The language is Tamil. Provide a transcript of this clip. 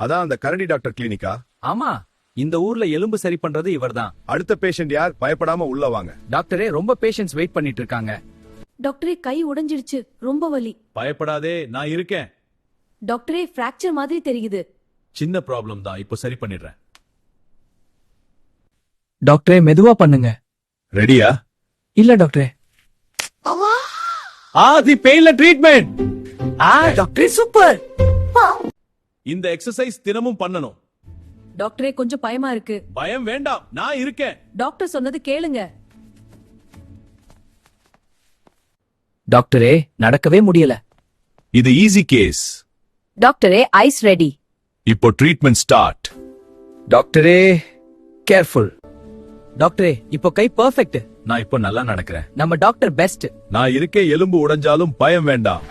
அதான் அந்த கரடி டாக்டர் கிளினிக்கா? ஆமா, இந்த ஊர்ல எலும்பு சரி பண்றது இவர்தான். அடுத்த பேஷண்ட் யார்? பயப்படாம உள்ள வாங்க. டாக்டரே, ரொம்ப பேஷண்ட்ஸ் வெயிட் பண்ணிட்டு இருக்காங்க. டாக்டரே, கை உடைஞ்சிடுச்சு, ரொம்ப வலி. பயப்படாதே, நான் இருக்கேன். டாக்டரே, பிராக்சர் மாதிரி தெரியுது. சின்ன ப்ராப்ளம் தான், இப்போ சரி பண்ணிடுறேன். டாக்டரே, மெதுவா பண்ணுங்க. ரெடியா? இல்ல டாக்டரே. தி பெயின்ல ட்ரீட்மெண்ட். டாக்டரே சூப்பர். இந்த எக்ஸசைஸ் தினமும் பண்ணணும். டாக்டரே, கொஞ்சம் பயமா இருக்கு. பயம் வேண்டாம், நான் இருக்கேன். டாக்டர் சொன்னது கேளுங்க. டாக்டரே, நடக்கவே முடியல. இது ஈஸி கேஸ். டாக்டரே, ஐஸ் ரெடி. இப்போ ட்ரீட்மெண்ட் ஸ்டார்ட். டாக்டரே, கேர்ஃபுல். டாக்டரே, இப்போ கை பெர்ஃபெக்ட். நான் இப்போ நல்லா நடக்கிறேன். நம்ம டாக்டர் பெஸ்ட். நான் இருக்கே, எலும்பு உடைஞ்சாலும் பயம் வேண்டாம்.